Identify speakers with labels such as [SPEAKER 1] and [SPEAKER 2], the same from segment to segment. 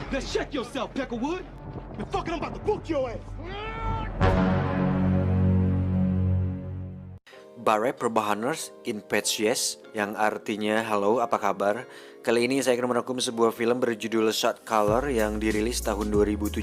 [SPEAKER 1] Now check yourself, Peckerwood. The fucking I'm about to book your ass.
[SPEAKER 2] Bare Perbahaners in Patch Yes, yang artinya halo apa kabar. Kali ini saya akan merangkum sebuah film berjudul Shot Caller yang dirilis tahun 2017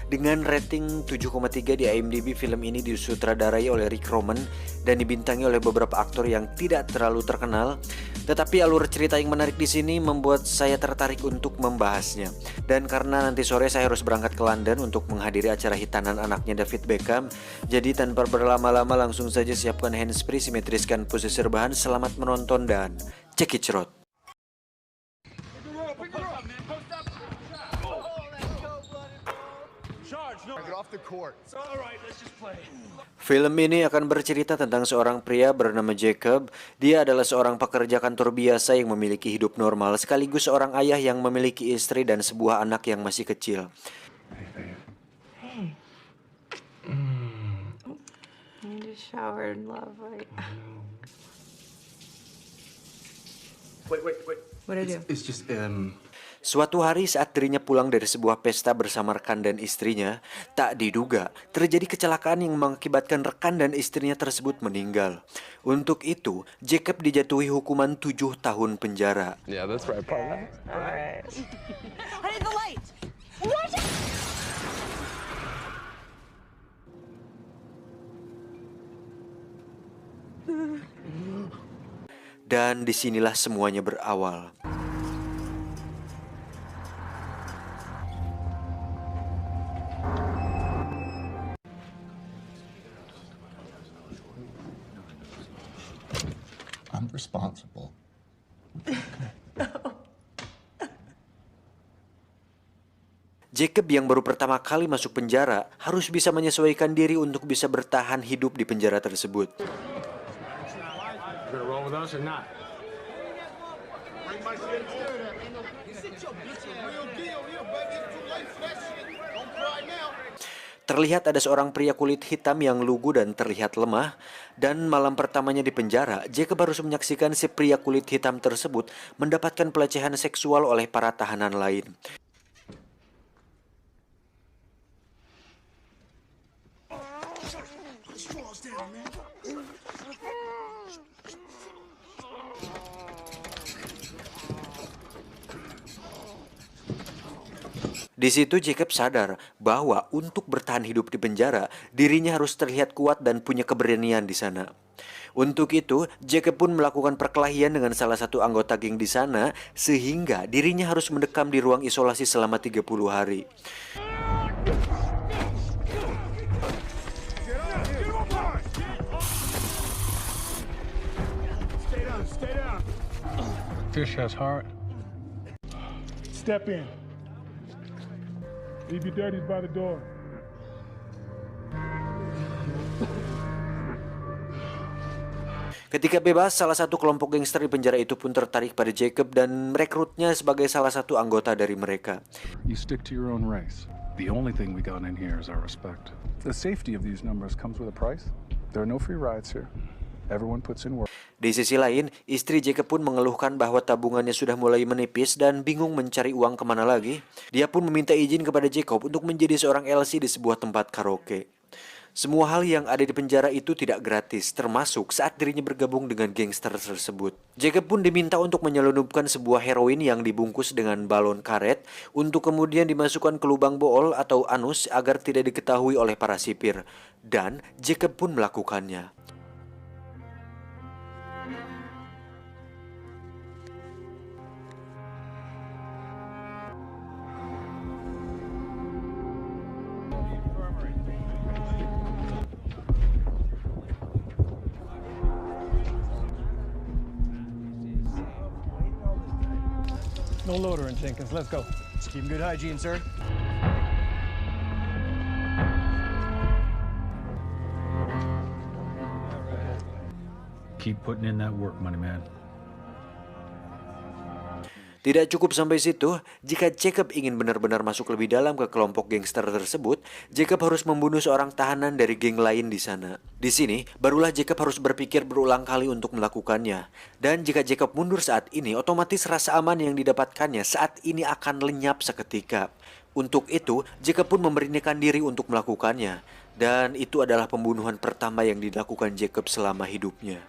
[SPEAKER 2] dengan rating 7,3 di IMDb. Film ini disutradarai oleh Rick Roman dan dibintangi oleh beberapa aktor yang tidak terlalu terkenal. Tetapi alur cerita yang menarik di sini membuat saya tertarik untuk membahasnya. Dan karena nanti sore saya harus berangkat ke London untuk menghadiri acara hitanan anaknya David Beckham, jadi tanpa berlama-lama langsung saja siapkan handsfree, simetriskan posisi rebahan. Selamat menonton dan check it out. Film ini akan bercerita tentang seorang pria bernama Jacob. Dia adalah seorang pekerja kantor biasa yang memiliki hidup normal, sekaligus seorang ayah yang memiliki istri dan sebuah anak yang masih kecil.
[SPEAKER 3] Hey. I need to shower in love, right?
[SPEAKER 4] Wait.
[SPEAKER 3] What did I do?
[SPEAKER 4] It's just
[SPEAKER 2] Suatu hari saat dirinya pulang dari sebuah pesta bersama rekan dan istrinya, tak diduga terjadi kecelakaan yang mengakibatkan rekan dan istrinya tersebut meninggal. Untuk itu, Jacob dijatuhi hukuman 7 tahun penjara.
[SPEAKER 4] Yeah, that's right, partner.
[SPEAKER 3] All right.
[SPEAKER 5] I need the light. What?
[SPEAKER 2] Dan disinilah semuanya berawal.
[SPEAKER 6] I'm responsible.
[SPEAKER 2] Jacob yang baru pertama kali masuk penjara harus bisa menyesuaikan diri untuk bisa bertahan hidup di penjara tersebut. Terlihat ada seorang pria kulit hitam yang lugu dan terlihat lemah, dan malam pertamanya di penjara, Jacob harus menyaksikan si pria kulit hitam tersebut mendapatkan pelecehan seksual oleh para tahanan lain. Di situ Jacob sadar bahwa untuk bertahan hidup di penjara, dirinya harus terlihat kuat dan punya keberanian di sana. Untuk itu, Jacob pun melakukan perkelahian dengan salah satu anggota geng di sana, sehingga dirinya harus mendekam di ruang isolasi selama 30 hari.
[SPEAKER 7] Fish has heart.
[SPEAKER 8] Step in. Leave your dirties by the door.
[SPEAKER 2] Ketika bebas, salah satu kelompok gangster di penjara itu pun tertarik pada Jacob dan merekrutnya sebagai salah satu anggota dari mereka.
[SPEAKER 7] You stick to your own race. The only thing we got in here is our respect. The safety of these numbers comes with a price. There are no free rides here. Everyone puts in work.
[SPEAKER 2] Di sisi lain, istri Jacob pun mengeluhkan bahwa tabungannya sudah mulai menipis dan bingung mencari uang kemana lagi. Dia pun meminta izin kepada Jacob untuk menjadi seorang LC di sebuah tempat karaoke. Semua hal yang ada di penjara itu tidak gratis, termasuk saat dirinya bergabung dengan gangster tersebut. Jacob pun diminta untuk menyelundupkan sebuah heroin yang dibungkus dengan balon karet untuk kemudian dimasukkan ke lubang bool atau anus agar tidak diketahui oleh para sipir. Dan Jacob pun melakukannya.
[SPEAKER 8] No loitering, Jenkins. Let's go.
[SPEAKER 1] Just keep good hygiene, sir.
[SPEAKER 7] Keep putting in that work, money man.
[SPEAKER 2] Tidak cukup sampai situ, jika Jacob ingin benar-benar masuk lebih dalam ke kelompok gangster tersebut, Jacob harus membunuh seorang tahanan dari geng lain di sana. Di sini, barulah Jacob harus berpikir berulang kali untuk melakukannya. Dan jika Jacob mundur saat ini, otomatis rasa aman yang didapatkannya saat ini akan lenyap seketika. Untuk itu, Jacob pun memberanikan diri untuk melakukannya. Dan itu adalah pembunuhan pertama yang dilakukan Jacob selama hidupnya.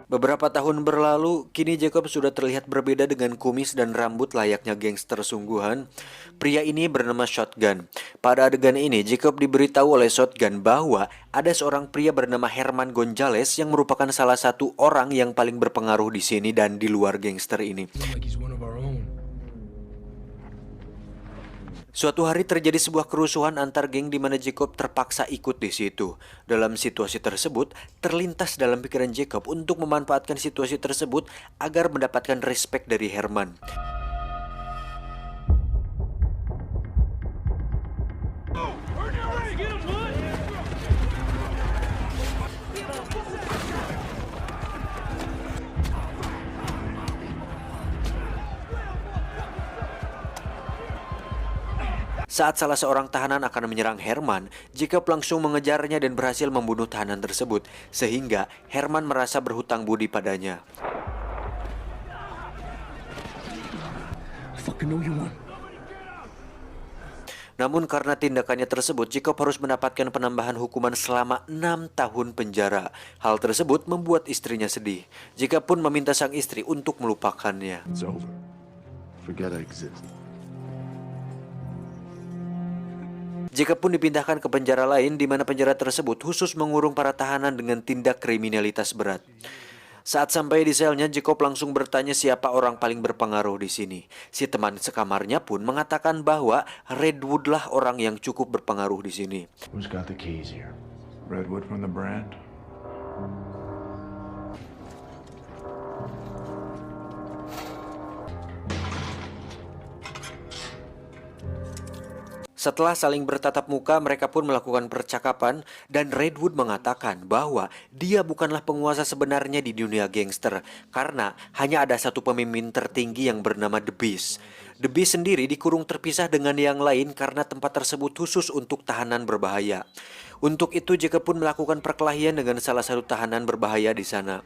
[SPEAKER 2] Beberapa tahun berlalu, kini Jacob sudah terlihat berbeda dengan kumis dan rambut layaknya gangster sungguhan. Pria ini bernama Shotgun. Pada adegan ini, Jacob diberitahu oleh Shotgun bahwa ada seorang pria bernama Herman Gonzalez yang merupakan salah satu orang yang paling berpengaruh di sini dan di luar gangster ini. Suatu hari terjadi sebuah kerusuhan antar geng di mana Jacob terpaksa ikut di situ. Dalam situasi tersebut, terlintas dalam pikiran Jacob untuk memanfaatkan situasi tersebut agar mendapatkan respect dari Herman. Saat salah seorang tahanan akan menyerang Herman, Jacob langsung mengejarnya dan berhasil membunuh tahanan tersebut, sehingga Herman merasa berhutang budi padanya. Namun karena tindakannya tersebut, Jacob harus mendapatkan penambahan hukuman selama 6 tahun penjara. Hal tersebut membuat istrinya sedih. Jacob pun meminta sang istri untuk melupakannya.
[SPEAKER 4] It's over. Forget I exist.
[SPEAKER 2] Jacob pun dipindahkan ke penjara lain di mana penjara tersebut khusus mengurung para tahanan dengan tindak kriminalitas berat. Saat sampai di selnya, Jacob langsung bertanya siapa orang paling berpengaruh di sini. Si teman sekamarnya pun mengatakan bahwa Redwood lah orang yang cukup berpengaruh di sini.
[SPEAKER 4] Who's got the keys here? Redwood from the brand?
[SPEAKER 2] Setelah saling bertatap muka, mereka pun melakukan percakapan dan Redwood mengatakan bahwa dia bukanlah penguasa sebenarnya di dunia gangster karena hanya ada satu pemimpin tertinggi yang bernama The Beast. The Beast sendiri dikurung terpisah dengan yang lain karena tempat tersebut khusus untuk tahanan berbahaya. Untuk itu Jacob pun melakukan perkelahian dengan salah satu tahanan berbahaya di sana.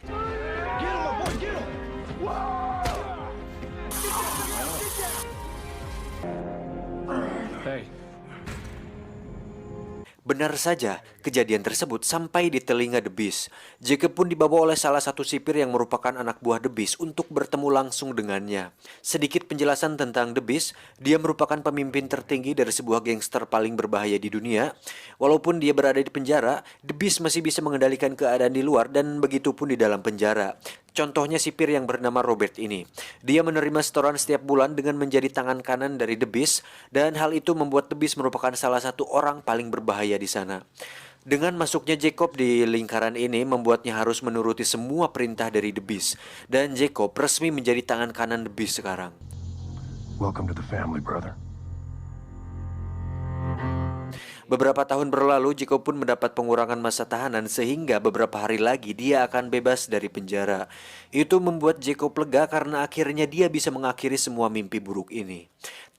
[SPEAKER 2] Benar saja, kejadian tersebut sampai di telinga The Beast. Jacob pun dibawa oleh salah satu sipir yang merupakan anak buah The Beast untuk bertemu langsung dengannya. Sedikit penjelasan tentang The Beast, dia merupakan pemimpin tertinggi dari sebuah gangster paling berbahaya di dunia. Walaupun dia berada di penjara, The Beast masih bisa mengendalikan keadaan di luar dan begitu pun di dalam penjara. Contohnya sipir yang bernama Robert ini. Dia menerima setoran setiap bulan dengan menjadi tangan kanan dari The Beast dan hal itu membuat The Beast merupakan salah satu orang paling berbahaya di sana. Dengan masuknya Jacob di lingkaran ini membuatnya harus menuruti semua perintah dari The Beast dan Jacob resmi menjadi tangan kanan The Beast sekarang.
[SPEAKER 4] Welcome to the family, brother.
[SPEAKER 2] Beberapa tahun berlalu, Jacob pun mendapat pengurangan masa tahanan sehingga beberapa hari lagi dia akan bebas dari penjara. Itu membuat Jacob lega karena akhirnya dia bisa mengakhiri semua mimpi buruk ini.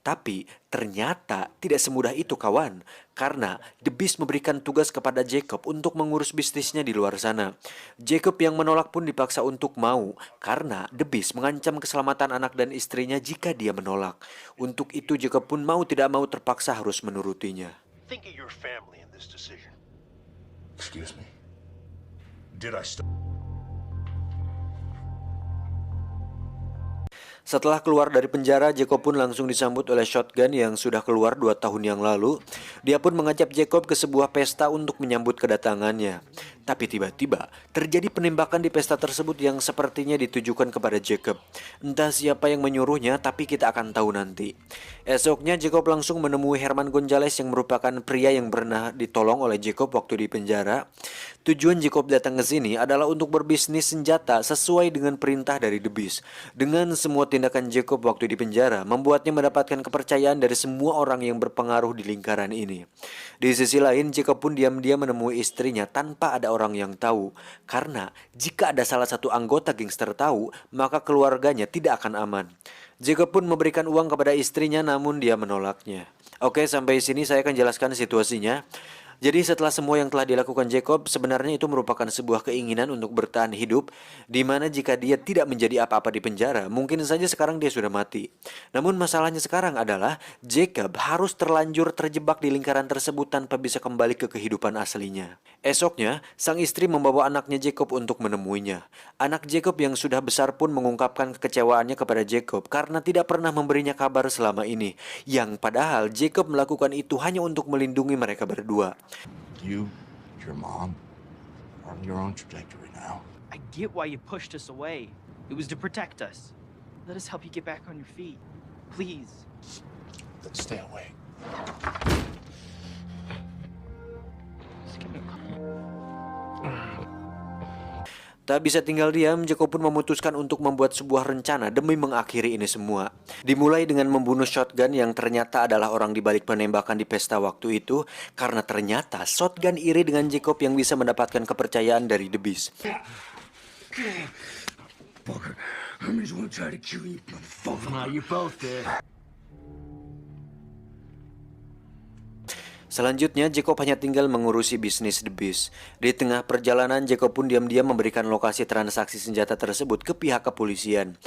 [SPEAKER 2] Tapi ternyata tidak semudah itu kawan, karena The Beast memberikan tugas kepada Jacob untuk mengurus bisnisnya di luar sana. Jacob yang menolak pun dipaksa untuk mau karena The Beast mengancam keselamatan anak dan istrinya jika dia menolak. Untuk itu Jacob pun mau tidak mau terpaksa harus menurutinya.
[SPEAKER 6] Think of your family in this decision.
[SPEAKER 4] Excuse me. Did I stop?
[SPEAKER 2] Setelah keluar dari penjara, Jacob pun langsung disambut oleh Shotgun yang sudah keluar 2 tahun yang lalu. Dia pun mengajak Jacob ke sebuah pesta untuk menyambut kedatangannya. Tapi tiba-tiba terjadi penembakan di pesta tersebut yang sepertinya ditujukan kepada Jacob. Entah siapa yang menyuruhnya, tapi kita akan tahu nanti. Esoknya Jacob langsung menemui Herman Gonzalez yang merupakan pria yang pernah ditolong oleh Jacob waktu di penjara. Tujuan Jacob datang ke sini adalah untuk berbisnis senjata sesuai dengan perintah dari The Beast. Dengan semua tindakan Jacob waktu di penjara membuatnya mendapatkan kepercayaan dari semua orang yang berpengaruh di lingkaran ini. Di sisi lain, Jacob pun diam-diam menemui istrinya tanpa ada orang yang tahu. Karena jika ada salah satu anggota gangster tahu, maka keluarganya tidak akan aman. Jacob pun memberikan uang kepada istrinya, namun dia menolaknya. Oke, sampai sini saya akan jelaskan situasinya. Jadi setelah semua yang telah dilakukan Jacob, sebenarnya itu merupakan sebuah keinginan untuk bertahan hidup, di mana jika dia tidak menjadi apa-apa di penjara, mungkin saja sekarang dia sudah mati. Namun masalahnya sekarang adalah Jacob harus terlanjur terjebak di lingkaran tersebut tanpa bisa kembali ke kehidupan aslinya. Esoknya, sang istri membawa anaknya Jacob untuk menemuinya. Anak Jacob yang sudah besar pun mengungkapkan kekecewaannya kepada Jacob karena tidak pernah memberinya kabar selama ini, yang padahal Jacob melakukan itu hanya untuk melindungi mereka berdua.
[SPEAKER 4] You, your mom, are on your own trajectory now.
[SPEAKER 9] I get why you pushed us away. It was to protect us. Let us help you get back on your feet. Please.
[SPEAKER 4] Then stay away.
[SPEAKER 2] Tak bisa tinggal diam, Jacob pun memutuskan untuk membuat sebuah rencana demi mengakhiri ini semua. Dimulai dengan membunuh Shotgun yang ternyata adalah orang di balik penembakan di pesta waktu itu, karena ternyata Shotgun iri dengan Jacob yang bisa mendapatkan kepercayaan dari The Beast. Selanjutnya, Jacob hanya tinggal mengurusi bisnis The Beast. Di tengah perjalanan, Jacob pun diam-diam memberikan lokasi transaksi senjata tersebut ke pihak kepolisian.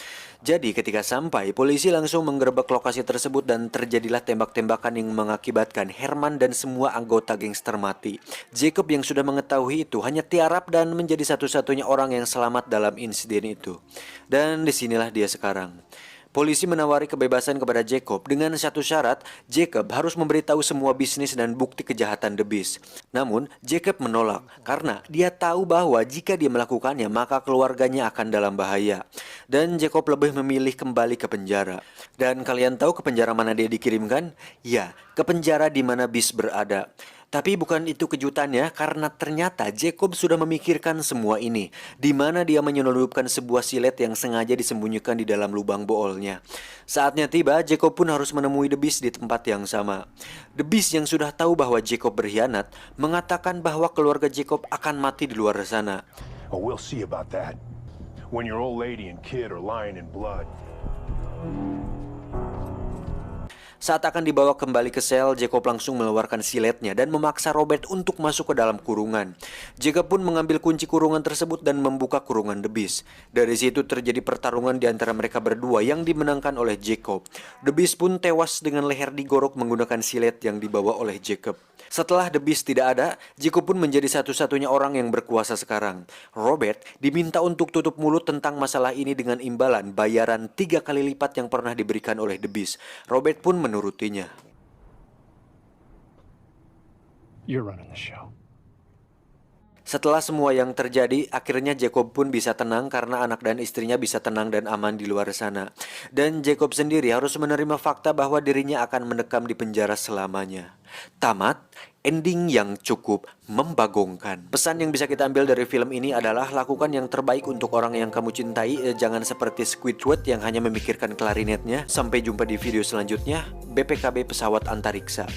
[SPEAKER 2] Jadi, ketika sampai, polisi langsung menggerebek lokasi tersebut dan terjadilah tembak-tembakan yang mengakibatkan Herman dan semua anggota gangster mati. Jacob yang sudah mengetahui itu hanya tiarap dan menjadi satu-satunya orang yang selamat dalam insiden itu. Dan disinilah dia sekarang. Polisi menawari kebebasan kepada Jacob dengan satu syarat, Jacob harus memberitahu semua bisnis dan bukti kejahatan The Beast. Namun, Jacob menolak karena dia tahu bahwa jika dia melakukannya maka keluarganya akan dalam bahaya. Dan Jacob lebih memilih kembali ke penjara. Dan kalian tahu ke penjara mana dia dikirimkan? Ya, ke penjara di mana Beast berada. Tapi bukan itu kejutannya karena ternyata Jacob sudah memikirkan semua ini, di mana dia menyelundupkan sebuah silet yang sengaja disembunyikan di dalam lubang boolnya. Saatnya tiba, Jacob pun harus menemui The Beast di tempat yang sama. The Beast yang sudah tahu bahwa Jacob berkhianat, mengatakan bahwa keluarga Jacob akan mati di luar sana.
[SPEAKER 6] Oh, we'll see about that. When your old lady and kid are lying in blood.
[SPEAKER 2] Saat akan dibawa kembali ke sel, Jacob langsung mengeluarkan siletnya dan memaksa Robert untuk masuk ke dalam kurungan. Jacob pun mengambil kunci kurungan tersebut dan membuka kurungan The Beast. Dari situ terjadi pertarungan di antara mereka berdua yang dimenangkan oleh Jacob. The Beast pun tewas dengan leher digorok menggunakan silet yang dibawa oleh Jacob. Setelah The Beast tidak ada, Jacob pun menjadi satu-satunya orang yang berkuasa sekarang. Robert diminta untuk tutup mulut tentang masalah ini dengan imbalan bayaran 3 kali lipat yang pernah diberikan oleh The Beast. Robert pun menurutinya.
[SPEAKER 4] You're running the show.
[SPEAKER 2] Setelah semua yang terjadi, akhirnya Jacob pun bisa tenang karena anak dan istrinya bisa tenang dan aman di luar sana. Dan Jacob sendiri harus menerima fakta bahwa dirinya akan mendekam di penjara selamanya. Tamat, ending yang cukup membagongkan. Pesan yang bisa kita ambil dari film ini adalah lakukan yang terbaik untuk orang yang kamu cintai. Jangan seperti Squidward yang hanya memikirkan klarinetnya. Sampai jumpa di video selanjutnya. BPKB Pesawat Antariksa.